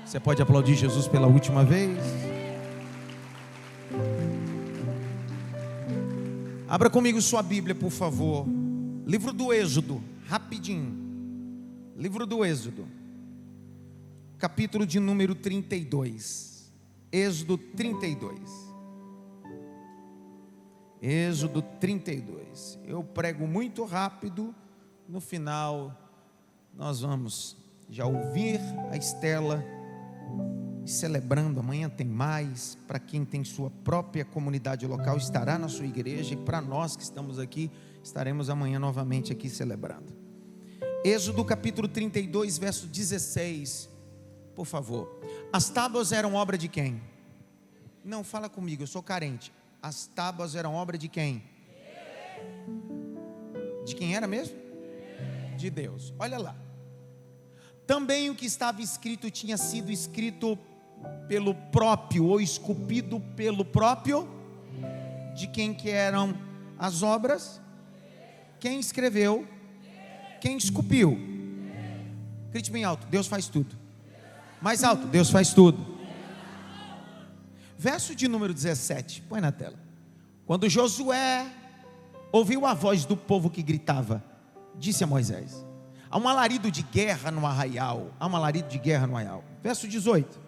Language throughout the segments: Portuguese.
Você pode aplaudir Jesus pela última vez? Abra comigo sua Bíblia, por favor. Livro do Êxodo, rapidinho. Livro do Êxodo, capítulo de número 32. Êxodo 32. Êxodo 32. Eu prego muito rápido. No final, nós vamos já ouvir a Estela e celebrando. Amanhã tem mais. Para quem tem sua própria comunidade local, estará na sua igreja. E para nós que estamos aqui, estaremos amanhã novamente aqui celebrando. Êxodo capítulo 32, verso 16. Por favor. As tábuas eram obra de quem? Não, fala comigo, eu sou carente. As tábuas eram obra de quem? De quem era mesmo? De Deus. Olha lá. Também o que estava escrito tinha sido escrito pelo próprio, ou esculpido pelo próprio. De quem que eram as obras? Quem escreveu? Quem esculpiu? Grite bem alto: Deus faz tudo. Mais alto: Deus faz tudo. Verso de número 17, põe na tela. Quando Josué ouviu a voz do povo que gritava, disse a Moisés: há um alarido de guerra no arraial. Há um alarido de guerra no arraial. Verso 18.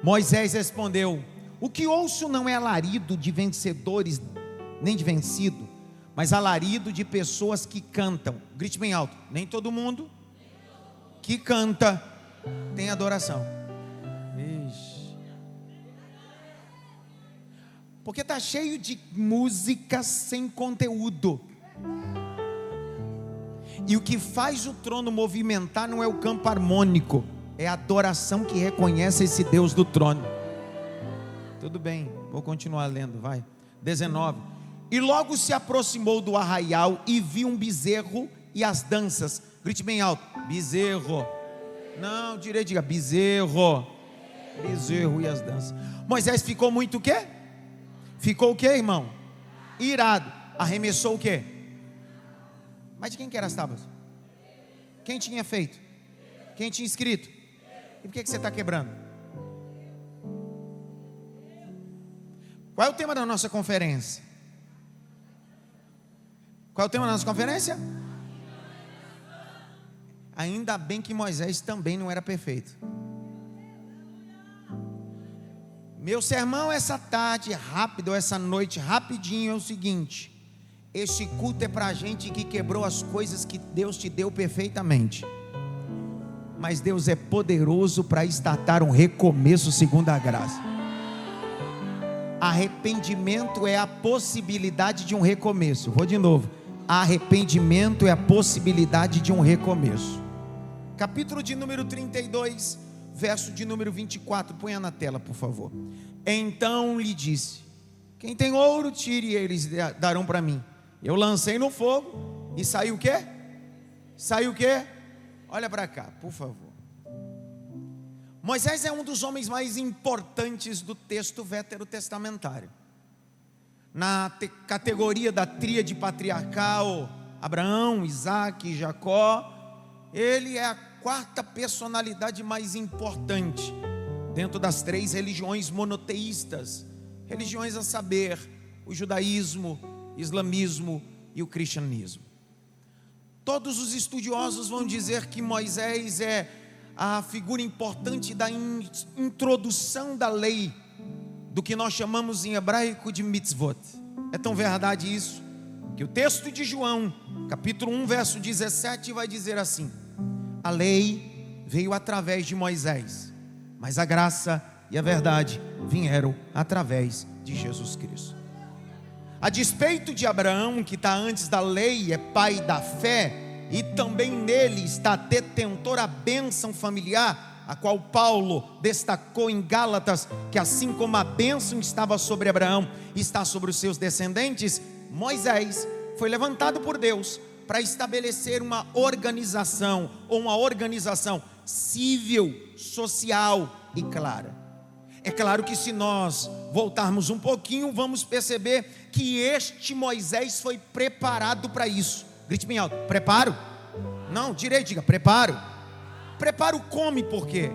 Moisés respondeu: o que ouço não é alarido de vencedores, nem de vencido, mas alarido de pessoas que cantam. Grite bem alto: nem todo mundo que canta tem adoração. Ixi. Porque está cheio de música sem conteúdo. E o que faz o trono movimentar não é o campo harmônico, é a adoração que reconhece esse Deus do trono. Tudo bem, vou continuar lendo, vai. 19. E logo se aproximou do arraial e viu um bezerro e as danças. Grite bem alto: bezerro. Não, direito, diga bezerro. Bezerro e as danças. Moisés ficou muito o quê? Ficou o quê, irmão? Irado. Arremessou o quê? Mas de quem que eram as tábuas? Quem tinha feito? Quem tinha escrito? E por que você está quebrando? Qual é o tema da nossa conferência? Qual é o tema da nossa conferência? Ainda bem que Moisés também não era perfeito. Meu sermão essa tarde, rápido, essa noite, rapidinho, é o seguinte: este culto é para gente que quebrou as coisas que Deus te deu perfeitamente. Mas Deus é poderoso para estatar um recomeço segundo a graça. Arrependimento é a possibilidade de um recomeço. Vou de novo. Arrependimento é a possibilidade de um recomeço. Capítulo de número 32, verso de número 24. Ponha na tela, por favor. Então lhe disse: quem tem ouro, tire e eles darão para mim. Eu lancei no fogo e saiu o quê? Saiu o quê? Olha para cá, por favor. Moisés é um dos homens mais importantes do texto veterotestamentário. Na categoria da tríade patriarcal, Abraão, Isaac e Jacó, ele é a quarta personalidade mais importante dentro das três religiões monoteístas. Religiões a saber, o judaísmo, islamismo e o cristianismo. Todos os estudiosos vão dizer que Moisés é a figura importante da introdução da lei, do que nós chamamos em hebraico de mitzvot. É tão verdade isso, que o texto de João, capítulo 1, verso 17, vai dizer assim: a lei veio através de Moisés, mas a graça e a verdade vieram através de Jesus Cristo. A despeito de Abraão, que está antes da lei, é pai da fé, e também nele está detentor a bênção familiar, a qual Paulo destacou em Gálatas, que assim como a bênção estava sobre Abraão, está sobre os seus descendentes. Moisés foi levantado por Deus para estabelecer uma organização, ou uma organização civil, social e clara. É claro que se nós voltarmos um pouquinho, vamos perceber que este Moisés foi preparado para isso. Grite bem alto: preparo? Não, direito, diga preparo. preparo come por quê?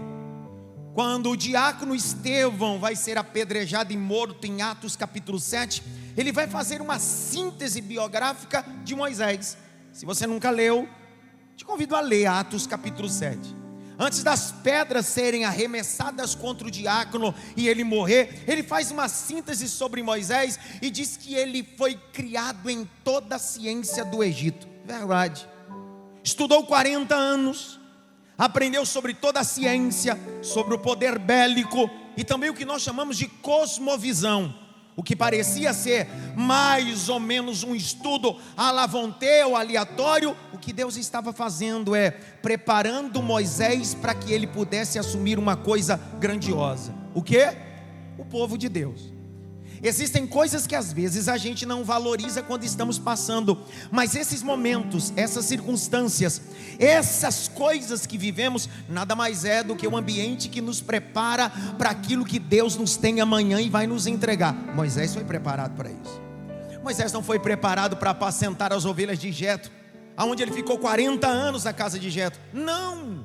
Quando o diácono Estevão vai ser apedrejado e morto em Atos capítulo 7, ele vai fazer uma síntese biográfica de Moisés. Se você nunca leu, te convido a ler Atos capítulo 7. Antes das pedras serem arremessadas contra o diácono e ele morrer, ele faz uma síntese sobre Moisés e diz que ele foi criado em toda a ciência do Egito. Verdade. Estudou 40 anos, aprendeu sobre toda a ciência, sobre o poder bélico e também o que nós chamamos de cosmovisão. O que parecia ser mais ou menos um estudo à la volonté ou aleatório, o que Deus estava fazendo é preparando Moisés para que ele pudesse assumir uma coisa grandiosa. O quê? O povo de Deus. Existem coisas que às vezes a gente não valoriza quando estamos passando, mas esses momentos, essas circunstâncias, essas coisas que vivemos, nada mais é do que um ambiente que nos prepara para aquilo que Deus nos tem amanhã e vai nos entregar. Moisés foi preparado para isso. Moisés não foi preparado para apacentar as ovelhas de Jetro, aonde ele ficou 40 anos na casa de Jetro. Não!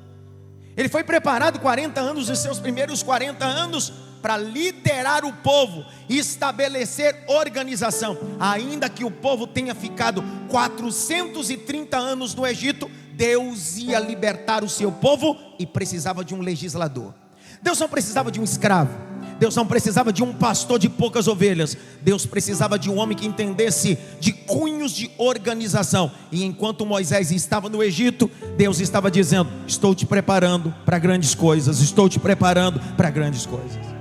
Ele foi preparado 40 anos, os seus primeiros 40 anos, para liderar o povo e estabelecer organização. Ainda que o povo tenha ficado 430 anos no Egito, Deus ia libertar o seu povo e precisava de um legislador. Deus não precisava de um escravo, Deus não precisava de um pastor de poucas ovelhas. Deus precisava de um homem que entendesse de cunhos de organização. E enquanto Moisés estava no Egito, Deus estava dizendo: estou te preparando para grandes coisas, estou te preparando para grandes coisas.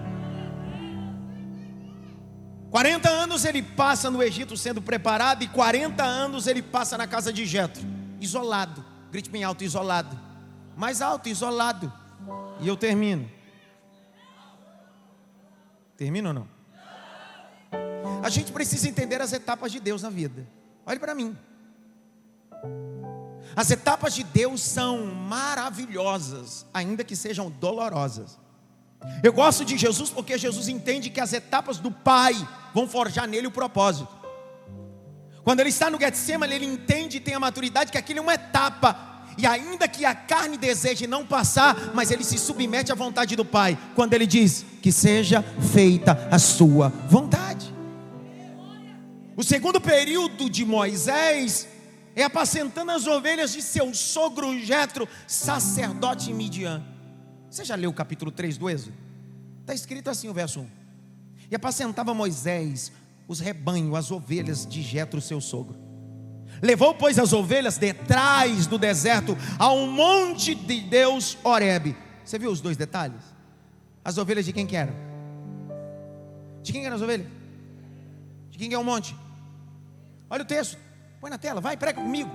40 anos ele passa no Egito sendo preparado, e 40 anos ele passa na casa de Jetro, isolado. Grite bem alto: isolado. Mais alto: isolado. E eu termino. Termino ou não? A gente precisa entender as etapas de Deus na vida. Olhe para mim. As etapas de Deus são maravilhosas, ainda que sejam dolorosas. Eu gosto de Jesus porque Jesus entende que as etapas do Pai vão forjar nele o propósito. Quando ele está no Getsemane, ele entende e tem a maturidade que aquilo é uma etapa. E ainda que a carne deseje não passar, mas ele se submete à vontade do Pai, quando ele diz: que seja feita a sua vontade. O segundo período de Moisés é apacentando as ovelhas de seu sogro Jetro, sacerdote em Midian. Você já leu o capítulo 3 do Êxodo? Está escrito assim o verso 1: e apacentava Moisés os rebanhos, as ovelhas de Jetro seu sogro. Levou, pois, as ovelhas detrás do deserto ao monte de Deus, Horebe. Você viu os dois detalhes? As ovelhas de quem que eram? De quem eram as ovelhas? De quem que é o monte? Olha o texto, põe na tela, vai, prega comigo.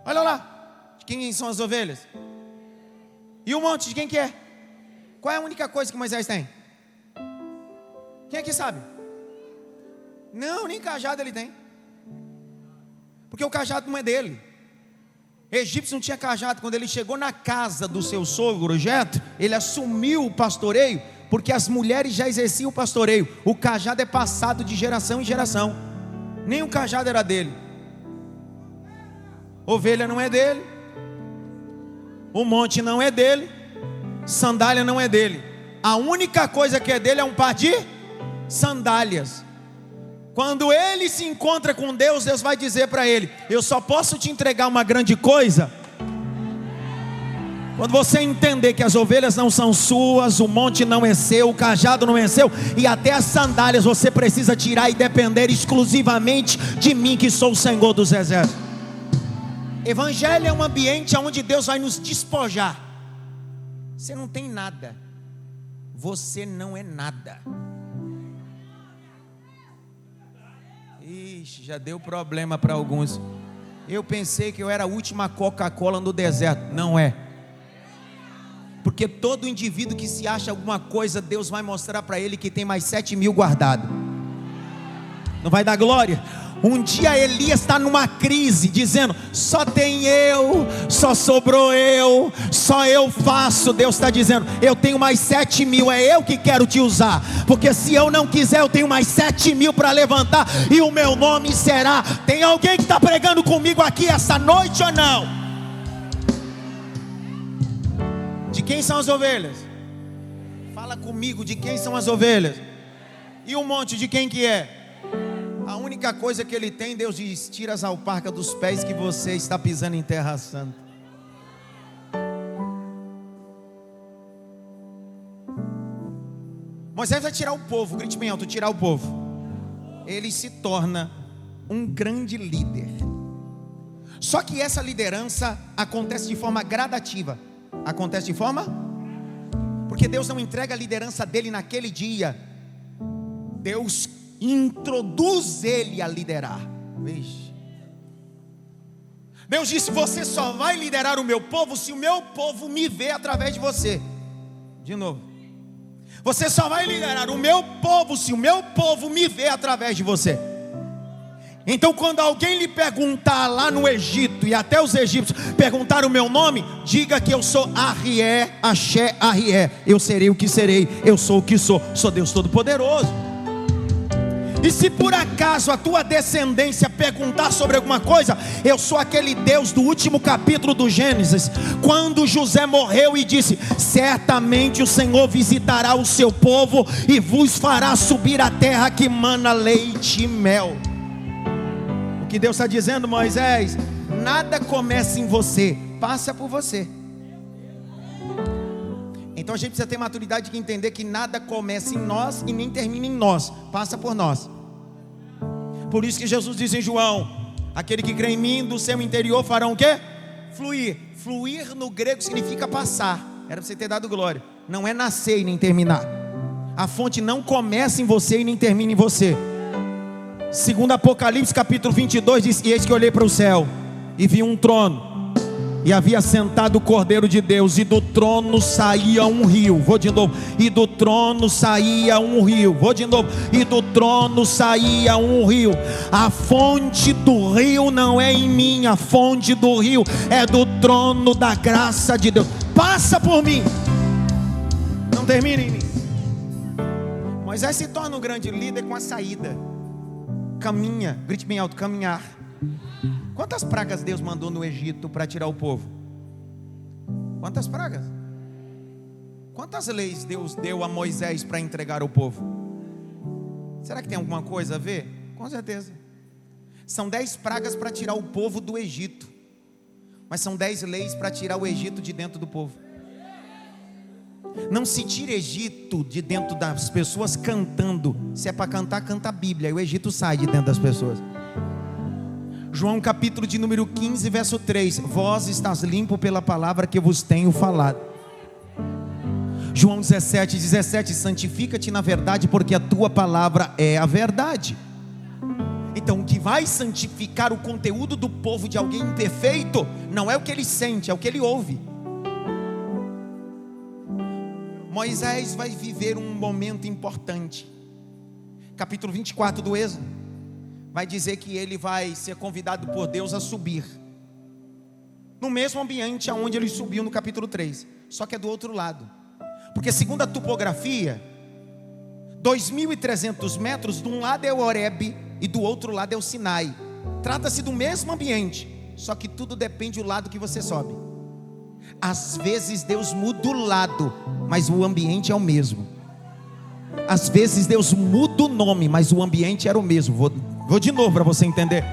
Olha lá, de quem são as ovelhas? E o monte de quem que é? Qual é a única coisa que Moisés tem? Quem é que sabe? Não, nem cajado ele tem. Porque o cajado não é dele. Egípcio não tinha cajado. Quando ele chegou na casa do seu sogro Jetro, ele assumiu o pastoreio, porque as mulheres já exerciam o pastoreio. O cajado é passado de geração em geração. Nem o cajado era dele. Ovelha não é dele, o monte não é dele, sandália não é dele. A única coisa que é dele é um par de sandálias. Quando ele se encontra com Deus, Deus vai dizer para ele: eu só posso te entregar uma grande coisa quando você entender que as ovelhas não são suas, o monte não é seu, o cajado não é seu, e até as sandálias você precisa tirar e depender exclusivamente de mim, que sou o Senhor dos exércitos. Evangelho é um ambiente onde Deus vai nos despojar. Você não tem nada, você não é nada. Ixi, já deu problema para alguns. Eu pensei que eu era a última Coca-Cola no deserto. Não é. Porque todo indivíduo que se acha alguma coisa, Deus vai mostrar para ele que tem mais 7.000 guardado. Não vai dar glória? Um dia Elias está numa crise, dizendo: só tem eu, só sobrou eu, só eu faço. Deus está dizendo: eu tenho mais 7.000, é eu que quero te usar. Porque se eu não quiser, eu tenho mais 7.000 para levantar, e o meu nome será. Tem alguém que está pregando comigo aqui essa noite ou não? quem são as ovelhas? Fala comigo, de quem são as ovelhas? E o monte de quem que é? A única coisa que ele tem, Deus diz: tira as alparcas dos pés que você está pisando em terra santa. Moisés vai tirar o povo, grite bem alto, tirar o povo. Ele se torna um grande líder. Só que essa liderança acontece de forma gradativa. Acontece de forma? Porque Deus não entrega a liderança dele naquele dia. Deus introduz ele a liderar. Vixe. Deus disse: você só vai liderar o meu povo se o meu povo me vê através de você. De novo. Você só vai liderar o meu povo se o meu povo me vê através de você. Então quando alguém lhe perguntar lá no Egito, e até os egípcios perguntaram o meu nome, diga que eu sou Arrié, Axé, Arrié. Eu serei o que serei, eu sou o que sou Deus Todo-Poderoso. E se por acaso a tua descendência perguntar sobre alguma coisa, eu sou aquele Deus do último capítulo do Gênesis, quando José morreu e disse: certamente o Senhor visitará o seu povo e vos fará subir a terra que mana leite e mel. O que Deus está dizendo, Moisés: nada começa em você, passa por você. Então a gente precisa ter maturidade de entender que nada começa em nós e nem termina em nós, passa por nós. Por isso que Jesus diz em João: aquele que crê em mim, do seu interior farão o quê? Fluir. Fluir no grego significa passar. Era para você ter dado glória. Não é nascer e nem terminar. A fonte não começa em você e nem termina em você. Segundo Apocalipse capítulo 22 diz: e eis que olhei para o céu e vi um trono, e havia sentado o Cordeiro de Deus, e do trono saía um rio. Vou de novo. E do trono saía um rio. Vou de novo. E do trono saía um rio. A fonte do rio não é em mim, a fonte do rio é do trono da graça de Deus. Passa por mim, não termina em mim. Moisés se torna um grande líder com a saída. Caminha, grite bem alto, caminhar. Quantas pragas Deus mandou no Egito para tirar o povo? Quantas pragas? Quantas leis Deus deu a Moisés para entregar ao povo? Será que tem alguma coisa a ver? Com certeza. São 10 pragas para tirar o povo do Egito, mas são 10 leis para tirar o Egito de dentro do povo. Não se tira Egito de dentro das pessoas cantando. Se é para cantar, canta a Bíblia, e o Egito sai de dentro das pessoas. João capítulo de número 15, verso 3: vós estás limpo pela palavra que vos tenho falado. João 17, santifica-te na verdade, porque a tua palavra é a verdade. Então o que vai santificar o conteúdo do povo de alguém imperfeito não é o que ele sente, é o que ele ouve. Moisés vai viver um momento importante. Capítulo 24 do Êxodo vai dizer que ele vai ser convidado por Deus a subir no mesmo ambiente aonde ele subiu no capítulo 3, só que é do outro lado, porque segundo a topografia, 2.300 metros, de um lado é o Horebe e do outro lado é o Sinai. Trata-se do mesmo ambiente, só que tudo depende do lado que você sobe. Às vezes Deus muda o lado, mas o ambiente é o mesmo. Às vezes Deus muda o nome, mas o ambiente era o mesmo. Vou de novo para você entender.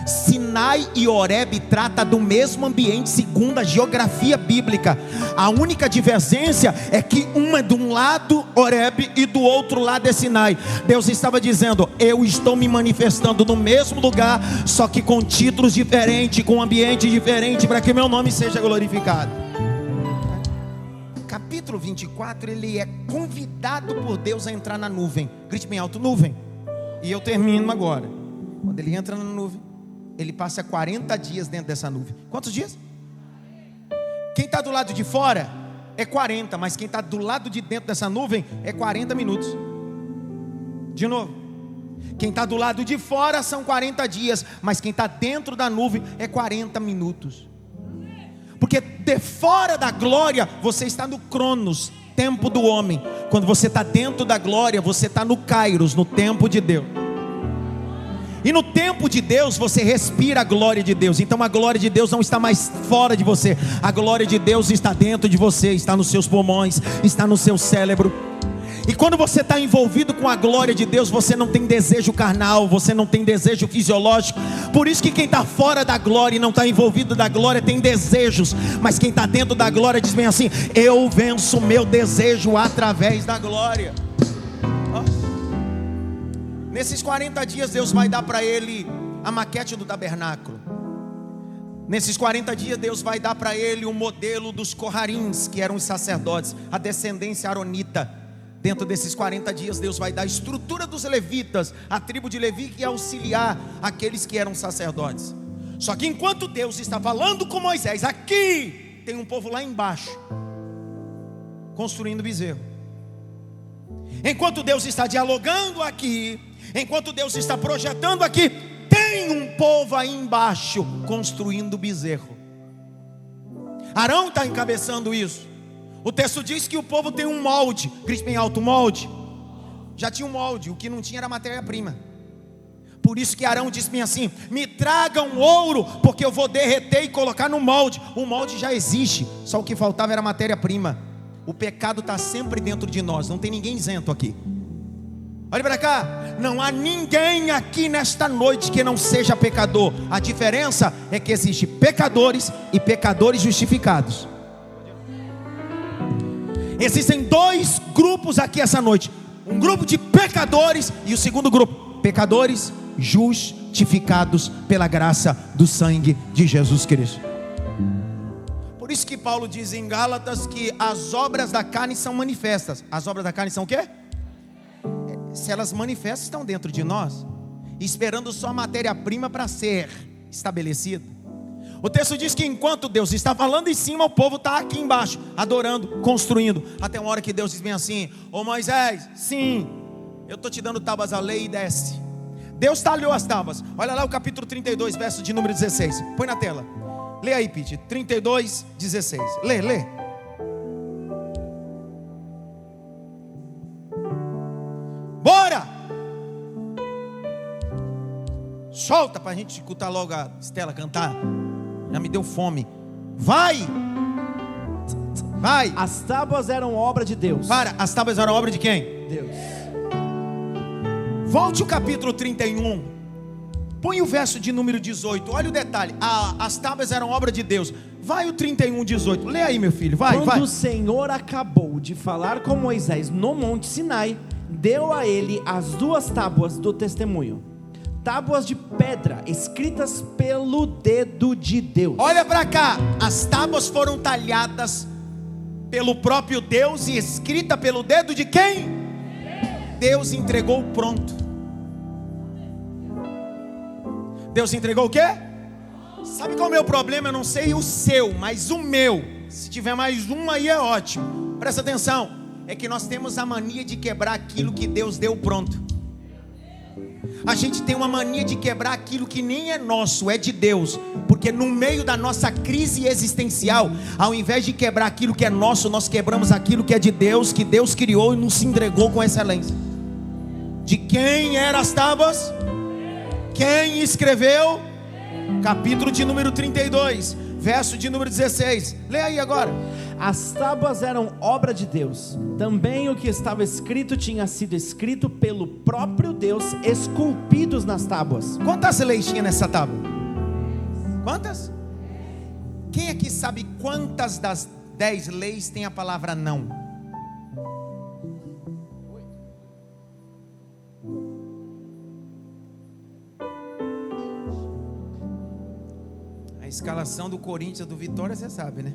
Sinai e Horebe trata do mesmo ambiente segundo a geografia bíblica. A única divergência é que uma é de um lado Horebe e do outro lado é Sinai. Deus estava dizendo: eu estou me manifestando no mesmo lugar, só que com títulos diferentes, com ambiente diferente, para que meu nome seja glorificado. Capítulo 24, ele é convidado por Deus a entrar na nuvem. Grite bem alto, nuvem. E eu termino agora. Quando ele entra na nuvem, ele passa 40 dias dentro dessa nuvem. Quantos dias? Quem está do lado de fora é 40, mas quem está do lado de dentro dessa nuvem é 40 minutos. De novo. Quem está do lado de fora são 40 dias, mas quem está dentro da nuvem é 40 minutos. Porque de fora da glória você está no Cronos, tempo do homem. Quando você está dentro da glória, você está no Kairos, no tempo de Deus. E no tempo de Deus você respira a glória de Deus. Então a glória de Deus não está mais fora de você. A glória de Deus está dentro de você, está nos seus pulmões, está no seu cérebro. E quando você está envolvido com a glória de Deus, você não tem desejo carnal, você não tem desejo fisiológico. Por isso que quem está fora da glória e não está envolvido da glória tem desejos. Mas quem está dentro da glória diz bem assim: eu venço o meu desejo através da glória. Nesses 40 dias Deus vai dar para ele a maquete do tabernáculo. Nesses 40 dias Deus vai dar para ele o modelo dos Corarins, que eram os sacerdotes, a descendência aronita. Dentro desses 40 dias Deus vai dar a estrutura dos levitas, a tribo de Levi que ia auxiliar aqueles que eram sacerdotes. Só que enquanto Deus está falando com Moisés, aqui tem um povo lá embaixo construindo bezerro. Enquanto Deus está dialogando aqui, enquanto Deus está projetando aqui, tem um povo aí embaixo construindo bezerro. Arão está encabeçando isso. O texto diz que o povo tem um molde. Grite bem alto, molde. Já tinha um molde, o que não tinha era matéria-prima. Por isso que Arão disse bem assim: me tragam ouro, porque eu vou derreter e colocar no molde. O molde já existe, só o que faltava era matéria-prima. O pecado está sempre dentro de nós, não tem ninguém isento aqui. Olha para cá, não há ninguém aqui nesta noite que não seja pecador. A diferença é que existe pecadores e pecadores justificados. Existem dois grupos aqui essa noite: um grupo de pecadores e o segundo grupo, pecadores justificados pela graça do sangue de Jesus Cristo. Por isso que Paulo diz em Gálatas que as obras da carne são manifestas. As obras da carne são o quê? Se elas manifestam, estão dentro de nós, esperando só a matéria-prima para ser estabelecida. O texto diz que enquanto Deus está falando em cima, o povo está aqui embaixo, adorando, construindo. Até uma hora que Deus diz bem assim: ô Moisés, sim, eu estou te dando tábuas à lei, e desce. Deus talhou as tábuas. Olha lá o capítulo 32, verso de número 16. Põe na tela. Lê aí, Pete. 32, 16. Lê. Bora! Solta para a gente escutar logo a Estela cantar. Já me deu fome. Vai! As tábuas eram obra de Deus. As tábuas eram obra de quem? Deus. Volte o capítulo 31. Põe o verso de número 18. Olha o detalhe. As tábuas eram obra de Deus. Vai o 31, 18. Lê aí, meu filho. Vai. Quando o Senhor acabou de falar com Moisés no monte Sinai, deu a ele as 2 tábuas do testemunho, tábuas de pedra escritas pelo dedo de Deus. Olha para cá. As tábuas foram talhadas pelo próprio Deus e escrita pelo dedo de quem? Deus entregou pronto. Deus entregou o quê? Sabe qual é o meu problema? Eu não sei o seu, mas o meu. Se tiver mais um aí é ótimo. Presta atenção. É que nós temos a mania de quebrar aquilo que Deus deu pronto. A gente tem uma mania de quebrar aquilo que nem é nosso, é de Deus. Porque no meio da nossa crise existencial, ao invés de quebrar aquilo que é nosso, nós quebramos aquilo que é de Deus, que Deus criou e nos entregou com excelência. De quem eram as tábuas? Quem escreveu? Capítulo de número 32, verso de número 16. Lê aí agora. As tábuas eram obra de Deus. Também o que estava escrito tinha sido escrito pelo próprio Deus, esculpidos nas tábuas. Quantas leis tinha nessa tábua? Quantas? Quem aqui sabe quantas das 10 leis tem a palavra não? A escalação do Corinthians, do Vitória, você sabe, né?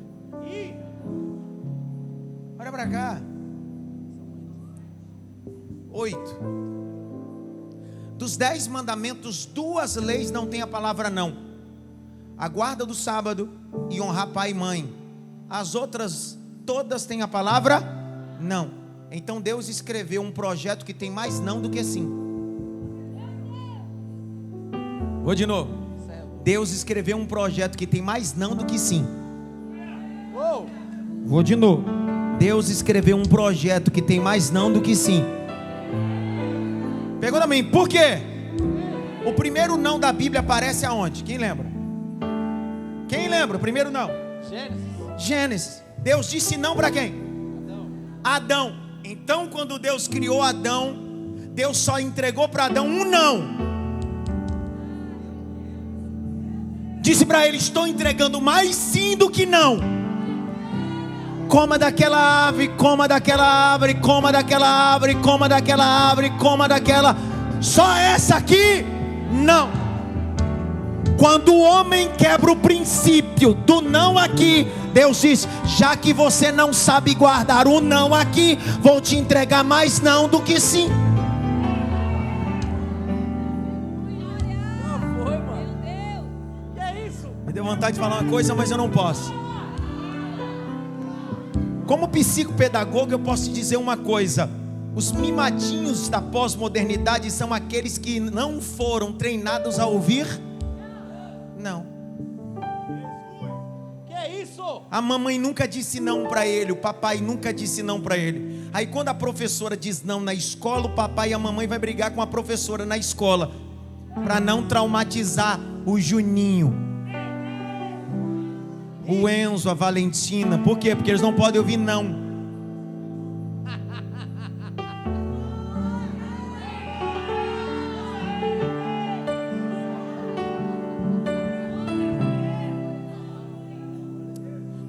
Olha pra cá. 8. Dos 10 mandamentos, 2 leis não tem a palavra não: a guarda do sábado e honrar pai e mãe. As outras todas têm a palavra não. Então Deus escreveu um projeto que tem mais não do que sim. Vou de novo. Deus escreveu um projeto que tem mais não do que sim. Vou de novo. Deus escreveu um projeto que tem mais não do que sim. Pergunta a mim, por quê? O primeiro não da Bíblia aparece aonde? Quem lembra? Quem lembra? O primeiro não. Gênesis. Deus disse não para quem? Adão. Então, quando Deus criou Adão, Deus só entregou para Adão um não. Disse para ele: estou entregando mais sim do que não. Coma daquela árvore, coma daquela árvore, coma daquela árvore, coma daquela árvore, coma daquela. Só essa aqui, não. Quando o homem quebra o princípio do não aqui, Deus diz: já que você não sabe guardar o não aqui, vou te entregar mais não do que sim. Me deu vontade de falar uma coisa, mas eu não posso. Como psicopedagogo, eu posso te dizer uma coisa: os mimadinhos da pós-modernidade são aqueles que não foram treinados a ouvir não. Que é isso? A mamãe nunca disse não para ele, o papai nunca disse não para ele. Aí quando a professora diz não na escola, o papai e a mamãe vai brigar com a professora na escola, para não traumatizar o Juninho, o Enzo, a Valentina. Por quê? Porque eles não podem ouvir não.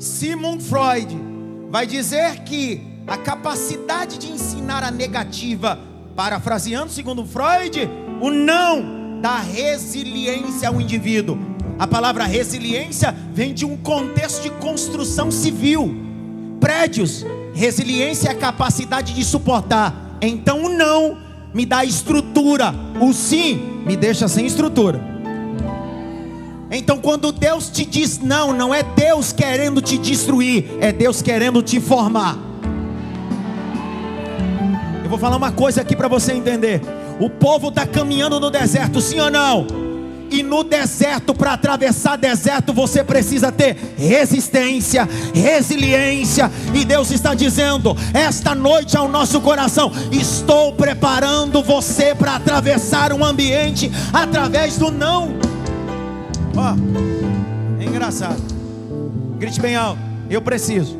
Sigmund Freud vai dizer que a capacidade de ensinar a negativa, parafraseando segundo Freud, o não dá resiliência ao indivíduo. A palavra resiliência vem de um contexto de construção civil, prédios. Resiliência é a capacidade de suportar. Então o não me dá estrutura, o sim me deixa sem estrutura. Então quando Deus te diz não, não é Deus querendo te destruir, é Deus querendo te formar. Eu vou falar uma coisa aqui para você entender. O povo está caminhando no deserto, sim ou não? E no deserto, para atravessar deserto, você precisa ter resistência, resiliência. E Deus está dizendo esta noite ao nosso coração: estou preparando você para atravessar um ambiente através do não. É engraçado. Grite bem alto: eu preciso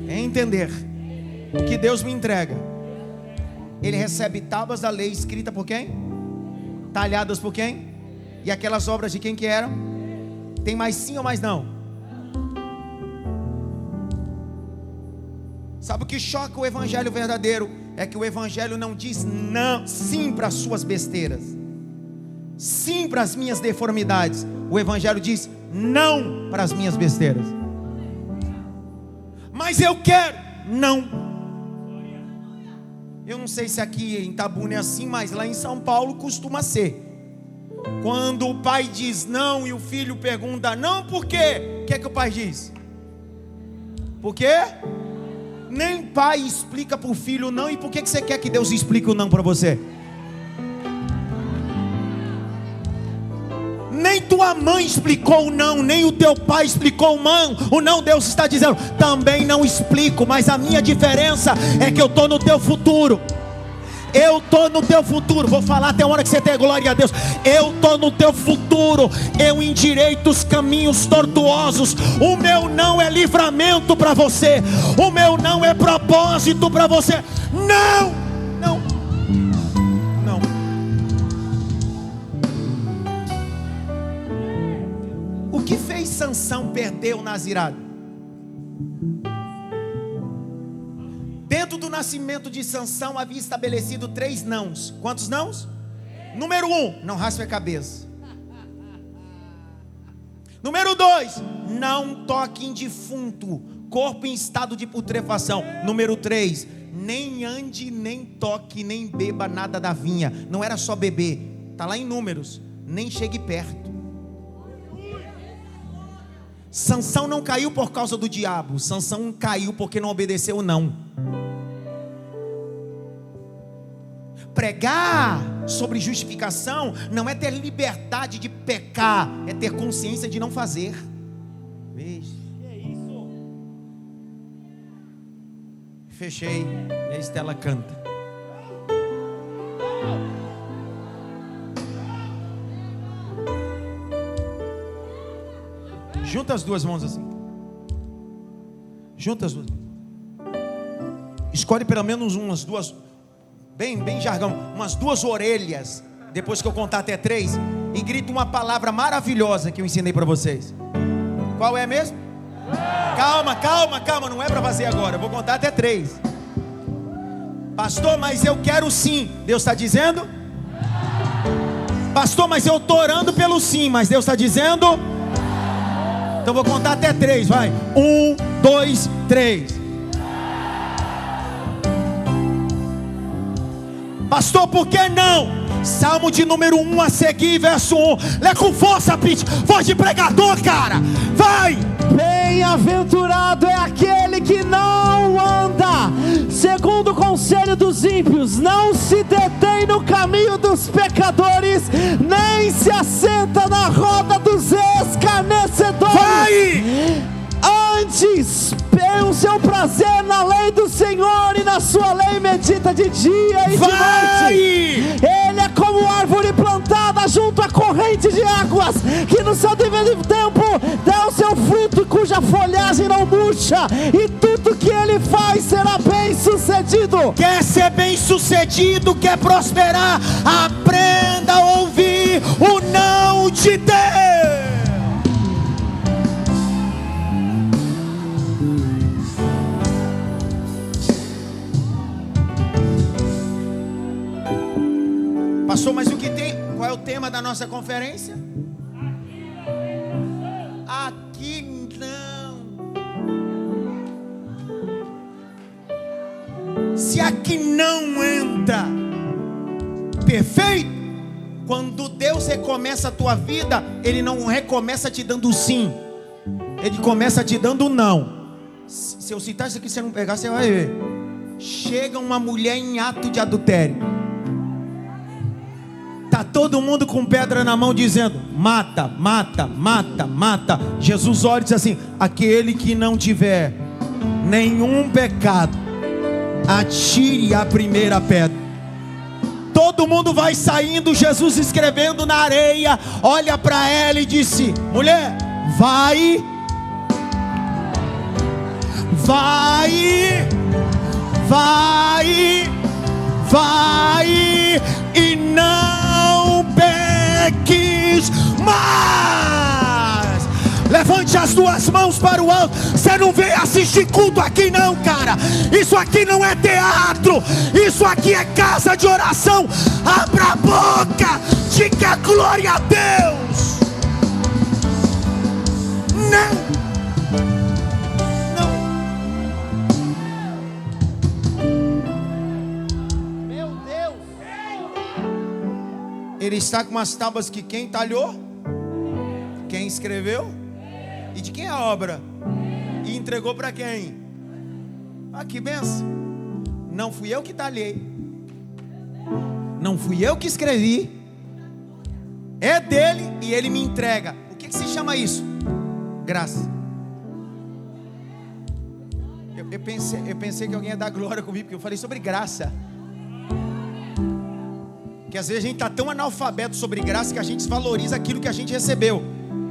entender o que Deus me entrega. Ele recebe tábuas da lei escrita por quem? Talhadas por quem? E aquelas obras de quem que eram? Tem mais sim ou mais não? Sabe o que choca o evangelho verdadeiro? É que o evangelho não diz não, sim para as suas besteiras, sim para as minhas deformidades. O evangelho diz não para as minhas besteiras. Mas eu quero, não. Eu não sei se aqui em Itabuna é assim, mas lá em São Paulo costuma ser. Quando o pai diz não e o filho pergunta não, por quê? O que é que o pai diz? Por quê? Nem pai explica para o filho não. E por que você quer que Deus explique o não para você? Nem tua mãe explicou o não, nem o teu pai explicou o não. Deus está dizendo: também não explico, mas a minha diferença é que eu estou no teu futuro. Eu estou no teu futuro. Vou falar até a hora que você ter glória a Deus. Eu estou no teu futuro. Eu endireito os caminhos tortuosos. O meu não é livramento para você. O meu não é propósito para você. Não, não, não. O que fez Sansão perder o nazirado? Dentro do nascimento de Sansão havia estabelecido 3 nãos. Quantos nãos? Número 1, não raspe a cabeça. Número 2, não toque em defunto, corpo em estado de putrefação. Número 3, nem ande, nem toque, nem beba nada da vinha. Não era só beber, está lá em Números. Nem chegue perto. Sansão não caiu por causa do diabo. Sansão caiu porque não obedeceu não. Pregar sobre justificação não é ter liberdade de pecar, é ter consciência de não fazer. Veja. Que é isso? Fechei. E a Estela canta. Junta as duas mãos assim. Junta as duas. Escolhe pelo menos umas duas, bem jargão, umas duas orelhas, depois que eu contar até 3, e grita uma palavra maravilhosa que eu ensinei para vocês. Qual é mesmo? Calma, não é para fazer agora, eu vou contar até 3. Pastor, mas eu quero sim. Deus está dizendo? Pastor, mas eu estou orando pelo sim, mas Deus está dizendo? Então vou contar até 3, vai. 1, 2, 3. Pastor, por que não? Salmo de número 1 a seguir, verso 1. Lê com força, Pete. Voz de pregador, cara. Vai! Bem-aventurado é aquele que não anda segundo o conselho dos ímpios, não se detém no caminho dos pecadores, nem se assenta na roda dos escarnecedores. Vai! Antes, tem o seu prazer na lei do Senhor, e na sua lei medita de dia e de noite. Ele é como árvore plantada junto à corrente de águas, que no seu devido tempo dá o seu fruto, cuja folhagem não murcha, e tudo que ele faz será bem sucedido. Quer ser bem sucedido, quer prosperar, aprenda a ouvir o não de Deus. Pastor, mas o que tem? Qual é o tema da nossa conferência? Aqui não. Se aqui não entra, perfeito. Quando Deus recomeça a tua vida, Ele não recomeça te dando sim, Ele começa te dando não. Se eu citar isso aqui, você não pegar, você vai ver. Chega uma mulher em ato de adultério. Está todo mundo com pedra na mão dizendo: mata, mata, mata, mata. Jesus olha e diz assim: aquele que não tiver nenhum pecado, atire a primeira pedra. Todo mundo vai saindo, Jesus escrevendo na areia, olha para ela e disse: mulher, vai, vai, vai, vai, e não peques mais. Levante as duas mãos para o alto. Você não veio assistir culto aqui não, cara. Isso aqui não é teatro. Isso aqui é casa de oração. Abra a boca, diga glória a Deus. Não. Ele está com umas tábuas que quem talhou? Quem escreveu? E de quem é a obra? E entregou para quem? Ah, que benção. Não fui eu que talhei, não fui eu que escrevi, é dele e ele me entrega. O que se chama isso? Graça. Eu pensei que alguém ia dar glória comigo, porque eu falei sobre graça. Que às vezes a gente está tão analfabeto sobre graça que a gente desvaloriza aquilo que a gente recebeu,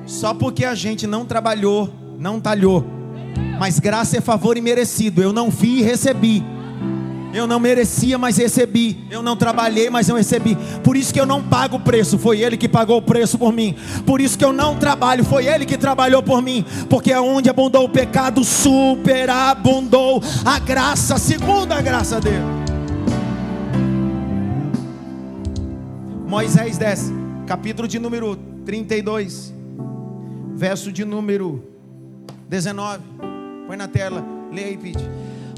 só porque a gente não trabalhou, não talhou. Mas graça é favor imerecido. Eu não vi e recebi. Eu não merecia, mas recebi. Eu não trabalhei, mas eu recebi. Por isso que eu não pago o preço, foi Ele que pagou o preço por mim. Por isso que eu não trabalho, foi Ele que trabalhou por mim. Porque onde abundou o pecado, superabundou a graça, segundo a graça dele. Moisés desce, capítulo de número 32, verso de número 19. Põe na tela, leia aí, Pete.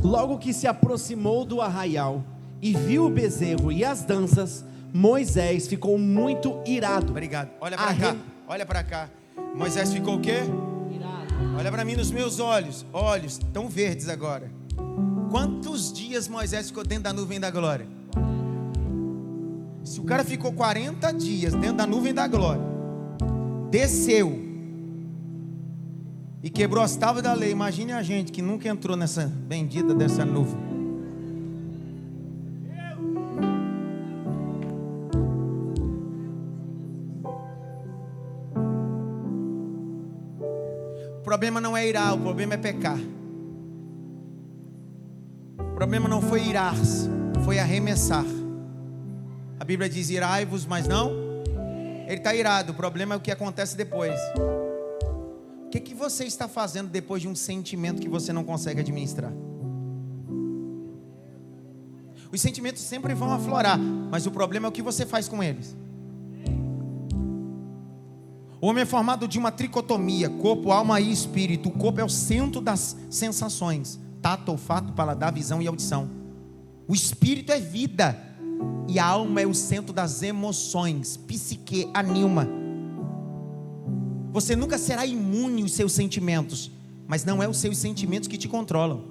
Logo que se aproximou do arraial e viu o bezerro e as danças, Moisés ficou muito irado. Obrigado. Olha para cá, olha para cá. Moisés ficou o quê? Irado. Olha para mim nos meus olhos. Olhos tão verdes agora. Quantos dias Moisés ficou dentro da nuvem da glória? Se o cara ficou 40 dias dentro da nuvem da glória, desceu e quebrou as tábuas da lei, imagine a gente que nunca entrou nessa bendita dessa nuvem. problema não é irar, o problema é pecar. O problema não foi irar-se, foi arremessar. A Bíblia diz: irai-vos, mas não. Ele está irado, o problema é o que acontece depois. O que você está fazendo depois de um sentimento que você não consegue administrar? Os sentimentos sempre vão aflorar, mas o problema é o que você faz com eles. O homem é formado de uma tricotomia: corpo, alma e espírito. O corpo é o centro das sensações: tato, olfato, paladar, visão e audição. O espírito é vida, e a alma é o centro das emoções, psique, anima. Você nunca será imune aos seus sentimentos, mas não é os seus sentimentos que te controlam.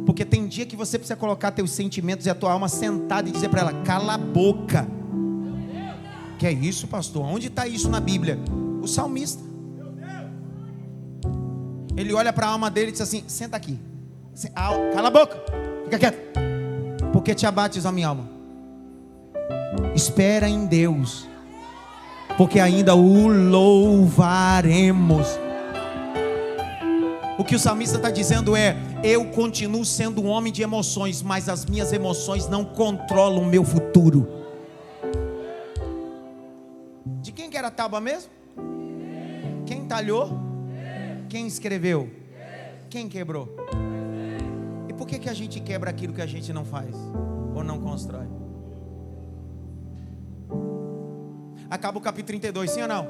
Porque tem dia que você precisa colocar teus sentimentos e a tua alma sentada e dizer para ela: cala a boca. Que é isso, pastor? Onde está isso na Bíblia? O salmista, ele olha para a alma dele e diz assim: senta aqui, cala a boca, fica quieto, porque te abates a minha alma. Espera em Deus, porque ainda o louvaremos. O que o salmista está dizendo é: eu continuo sendo um homem de emoções, mas as minhas emoções não controlam o meu futuro. De quem que era a tábua mesmo? Quem talhou? Quem escreveu? Quem quebrou? E por que a gente quebra aquilo que a gente não faz ou não constrói? Acaba o capítulo 32, sim ou não?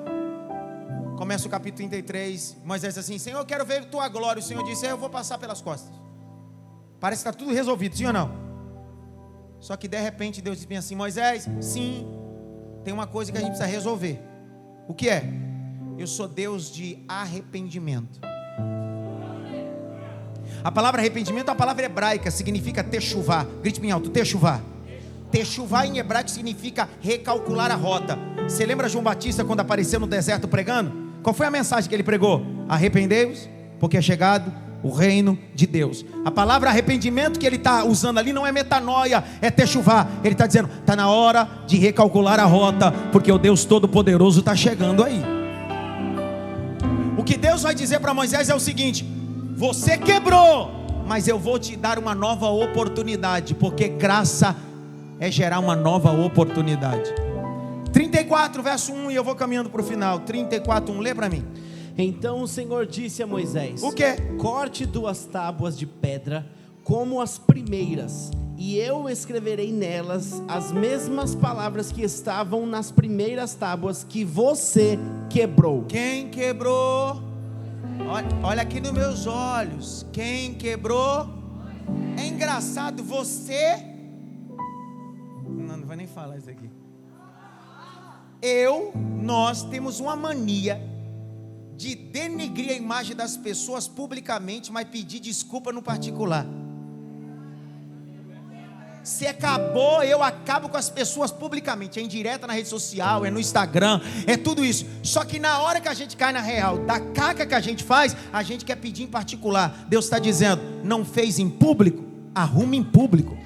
Começa o capítulo 33. Moisés diz assim: Senhor, eu quero ver tua glória. O Senhor disse: eu vou passar pelas costas. Parece que está tudo resolvido, sim ou não? Só que de repente Deus diz assim: Moisés, sim, tem uma coisa que a gente precisa resolver. O que é? Eu sou Deus de arrependimento. A palavra arrependimento é uma palavra hebraica, significa techuvá. Grite bem alto: techuvá. Techuvá em hebraico significa recalcular a rota. Você lembra João Batista quando apareceu no deserto pregando? Qual foi a mensagem que ele pregou? Arrependei-vos, porque é chegado o reino de Deus. A palavra arrependimento que ele está usando ali não é metanoia, é techuvá. Ele está dizendo: está na hora de recalcular a rota, porque o Deus Todo-Poderoso está chegando aí. O que Deus vai dizer para Moisés é o seguinte: você quebrou, mas eu vou te dar uma nova oportunidade, porque graça é gerar uma nova oportunidade. 34 verso 1, e eu vou caminhando para o final. 34, 1, lê para mim. Então o Senhor disse a Moisés: o quê? Corte 2 tábuas de pedra como as primeiras, e eu escreverei nelas as mesmas palavras que estavam nas primeiras tábuas que você quebrou. Quem quebrou? Olha aqui nos meus olhos. Quem quebrou? É engraçado, você... Não vou nem falar isso aqui. Nós temos uma mania de denegrir a imagem das pessoas publicamente, mas pedir desculpa no particular. Se acabou, eu acabo com as pessoas publicamente. É indireta na rede social, é no Instagram, é tudo isso. Só que na hora que a gente cai na real, da caca que a gente faz, a gente quer pedir em particular. Deus está dizendo: não fez em público, arrume em público.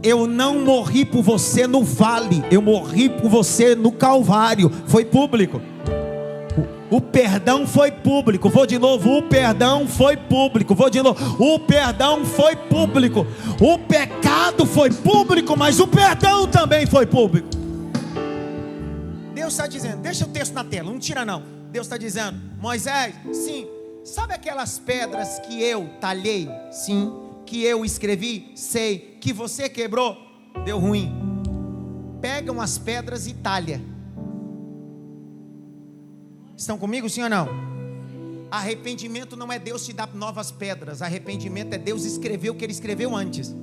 Eu não morri por você no vale, eu morri por você no Calvário. Foi público. O perdão foi público. Vou de novo: o perdão foi público. Vou de novo: o perdão foi público. O pecado foi público, mas o perdão também foi público. Deus está dizendo, deixa o texto na tela, não tira não. Deus está dizendo: Moisés, sim, sabe aquelas pedras que eu talhei? Sim. Que eu escrevi? Sei. Que você quebrou? Deu ruim. Pegam as pedras e talha. Estão comigo, sim ou não? Arrependimento não é Deus te dar novas pedras. Arrependimento é Deus escrever o que Ele escreveu antes.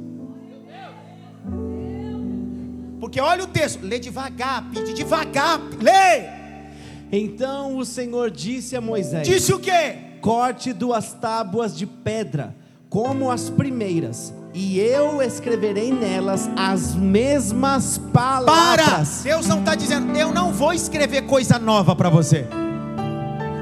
Porque olha o texto, lê devagar, pede devagar, lê. Então o Senhor disse a Moisés: disse o quê? Corte 2 tábuas de pedra como as primeiras, e eu escreverei nelas as mesmas palavras. Para! Deus não está dizendo: eu não vou escrever coisa nova para você.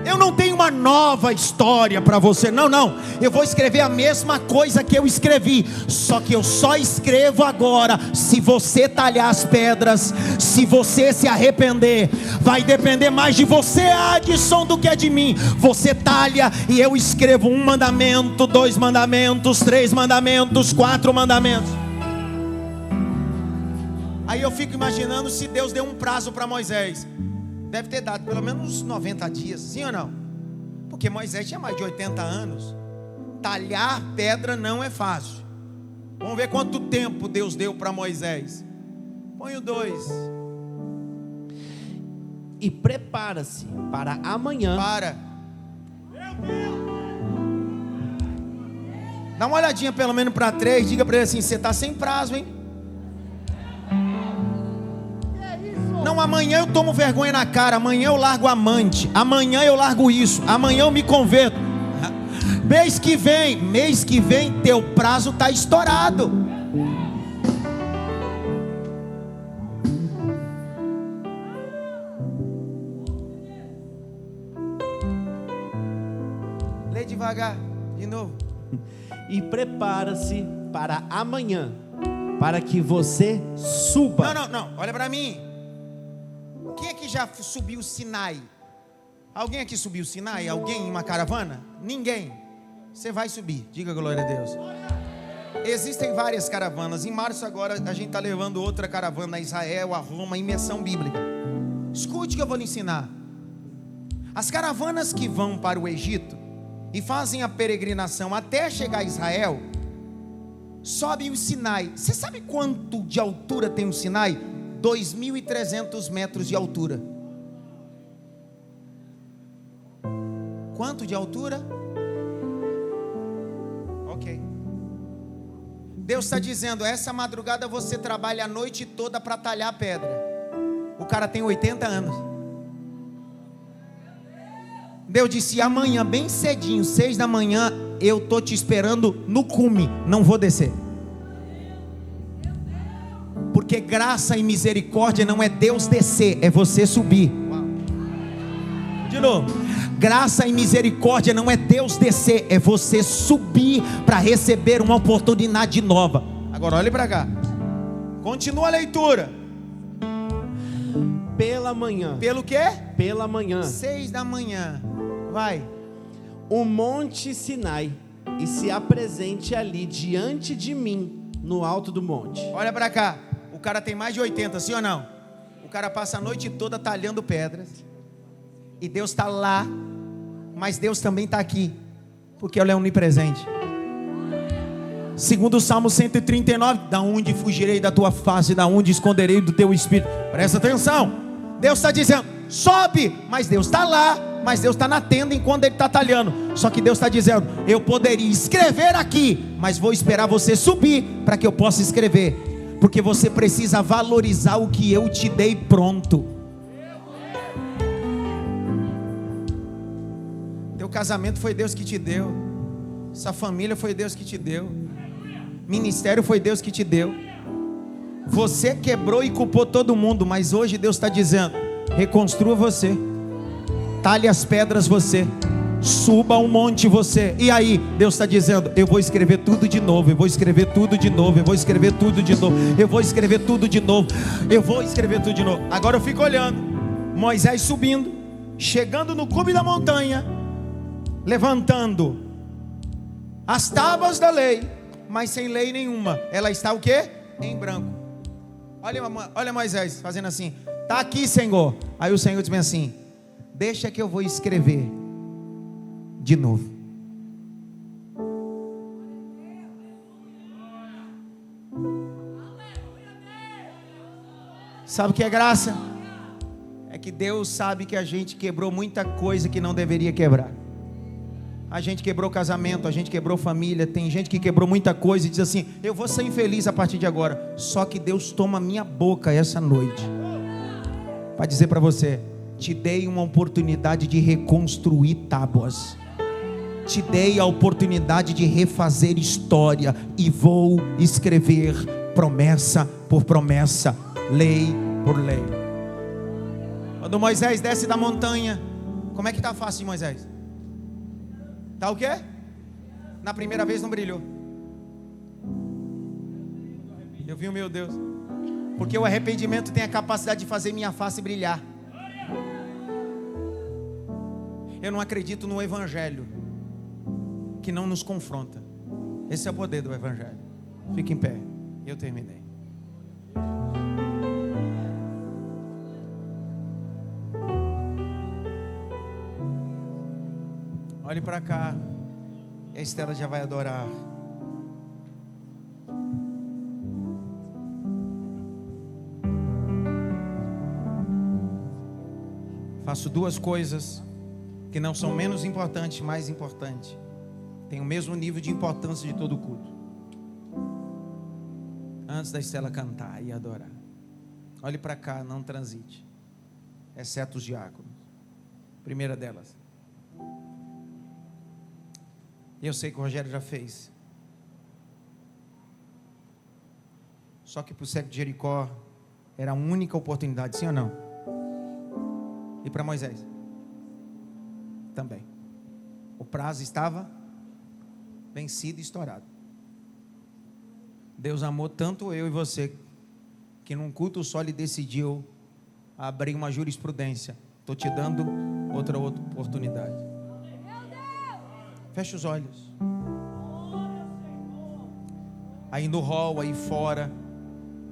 Eu não tenho uma nova história para você, não, eu vou escrever a mesma coisa que eu escrevi, só que eu só escrevo agora se você talhar as pedras, se você se arrepender. Vai depender mais de você, Adson, do que de mim. Você talha e eu escrevo 1 mandamento, 2 mandamentos, 3 mandamentos, 4 mandamentos. Aí eu fico imaginando se Deus deu um prazo para Moisés. Deve ter dado pelo menos 90 dias, sim ou não? Porque Moisés tinha mais de 80 anos. Talhar pedra não é fácil. Vamos ver quanto tempo Deus deu para Moisés. Põe o 2. E prepara-se para amanhã. Dá uma olhadinha pelo menos para 3. Diga para ele assim: você está sem prazo, hein? Não, amanhã eu tomo vergonha na cara, amanhã eu largo amante, amanhã eu largo isso, amanhã eu me converto. Mês que vem teu prazo está estourado. Lê devagar, de novo. E prepara-se para amanhã, para que você suba. Não, olha para mim. Quem é que já subiu o Sinai? Alguém aqui subiu o Sinai? Alguém em uma caravana? Ninguém. Você vai subir, diga glória a Deus. Existem várias caravanas. Em março agora a gente está levando outra caravana a Israel, a Roma, imersão bíblica. Escute que eu vou lhe ensinar. As caravanas que vão para o Egito e fazem a peregrinação até chegar a Israel, sobem o Sinai. Você sabe quanto de altura tem o Sinai? 2.300 metros de altura. Quanto de altura? Ok. Deus está dizendo: essa madrugada você trabalha a noite toda para talhar a pedra. O cara tem 80 anos. Deus disse: amanhã bem cedinho, 6 da manhã, eu estou te esperando no cume, não vou descer. Porque graça e misericórdia não é Deus descer, é você subir. De novo, graça e misericórdia não é Deus descer, é você subir para receber uma oportunidade nova. Agora olhe para cá, continua a leitura. Pela manhã. Pelo quê? Pela manhã. 6 da manhã. Vai. O monte Sinai, e se apresente ali diante de mim, no alto do monte. Olha para cá. O cara tem mais de 80, sim ou não? O cara passa a noite toda talhando pedras. E Deus está lá. Mas Deus também está aqui, porque Ele é onipresente. Segundo o Salmo 139, da onde fugirei da tua face, da onde esconderei do teu espírito? Presta atenção. Deus está dizendo: sobe. Mas Deus está lá. Mas Deus está na tenda enquanto Ele está talhando. Só que Deus está dizendo: eu poderia escrever aqui, mas vou esperar você subir para que eu possa escrever. Porque você precisa valorizar o que eu te dei pronto. Teu casamento foi Deus que te deu. Essa família foi Deus que te deu. Ministério foi Deus que te deu. Você quebrou e culpou todo mundo, mas hoje Deus está dizendo: reconstrua você, talhe as pedras você, suba um monte você. E aí Deus está dizendo: eu vou escrever tudo de novo, eu vou escrever tudo de novo, eu vou escrever tudo de novo, eu vou escrever tudo de novo, eu vou escrever tudo de novo. Agora eu fico olhando Moisés subindo, chegando no cume da montanha, levantando as tábuas da lei, mas sem lei nenhuma. Ela está o quê? Em branco. Olha Moisés fazendo assim: está aqui, Senhor. Aí o Senhor diz assim: deixa que eu vou escrever de novo. Sabe o que é graça? É que Deus sabe que a gente quebrou muita coisa que não deveria quebrar. A gente quebrou casamento, a gente quebrou família. Tem gente que quebrou muita coisa e diz assim: eu vou ser infeliz a partir de agora. Só que Deus toma minha boca essa noite para dizer para você: te dei uma oportunidade de reconstruir tábuas, te dei a oportunidade de refazer história, e vou escrever promessa por promessa, lei por lei. Quando Moisés desce da montanha, Como é que está a face de Moisés? Está o quê? Na primeira vez não brilhou. Eu vi o meu Deus. Porque o arrependimento tem a capacidade de fazer minha face brilhar. Eu não acredito no evangelho que não nos confronta. Esse é o poder do evangelho. Fique em pé. Eu terminei. Olhe para cá. A Estela já vai adorar. Faço duas coisas que não são menos importantes, mais importantes. Tem o mesmo nível de importância de todo o culto. Antes da Estela cantar e adorar, olhe para cá, não transite, exceto os diáconos. Primeira delas. Eu sei que o Rogério já fez. Só que para o cego de Jericó era a única oportunidade, sim ou não? E para Moisés também. O prazo estava vencido e estourado. Deus amou tanto eu e você, que num culto só Ele decidiu abrir uma jurisprudência. Estou te dando outra oportunidade. Feche os olhos. Aí no hall, aí fora,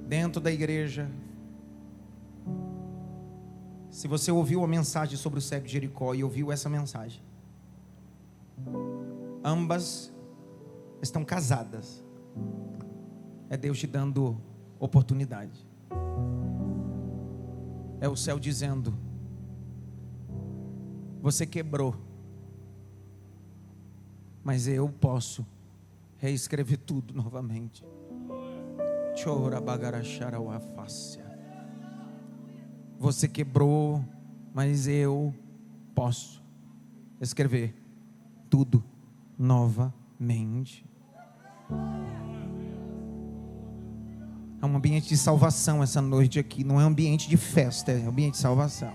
dentro da igreja. Se você ouviu a mensagem sobre o cego de Jericó e ouviu essa mensagem, ambas estão casadas. É Deus te dando oportunidade. É o céu dizendo: você quebrou, mas eu posso reescrever tudo novamente. Chora bagarachara o afácia. Você quebrou, mas eu posso escrever tudo novamente. É um ambiente de salvação essa noite aqui. Não é um ambiente de festa, é um ambiente de salvação.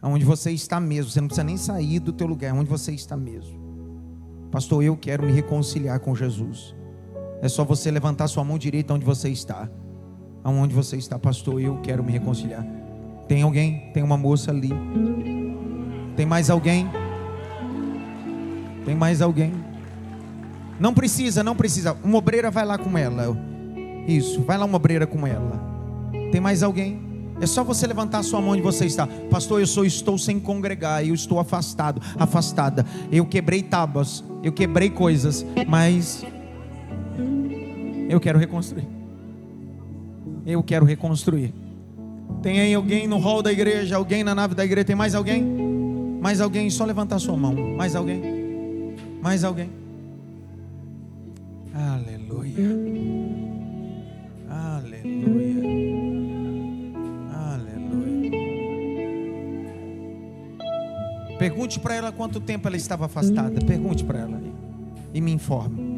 É onde você está mesmo. Você não precisa nem sair do teu lugar, é onde você está mesmo. Pastor, eu quero me reconciliar com Jesus. É só você levantar sua mão direita onde você está. Aonde você está, pastor, eu quero me reconciliar. Tem alguém? Tem uma moça ali. Tem mais alguém? Tem mais alguém? Não precisa. Uma obreira vai lá com ela. Isso, vai lá uma obreira com ela. Tem mais alguém? É só você levantar a sua mão onde você está. Pastor, estou sem congregar. Eu estou afastada. Eu quebrei tábuas. Eu quebrei coisas. Mas eu quero reconstruir. Eu quero reconstruir. Tem aí alguém no hall da igreja? Alguém na nave da igreja? Tem mais alguém? Mais alguém? Só levantar sua mão. Mais alguém? Mais alguém? Aleluia. Aleluia. Aleluia. Pergunte para ela quanto tempo ela estava afastada. Pergunte para ela e me informe.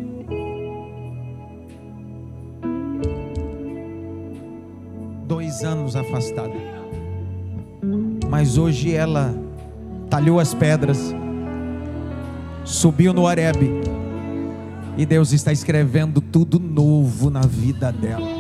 Anos afastada, mas hoje ela talhou as pedras, subiu no Horebe, e Deus está escrevendo tudo novo na vida dela.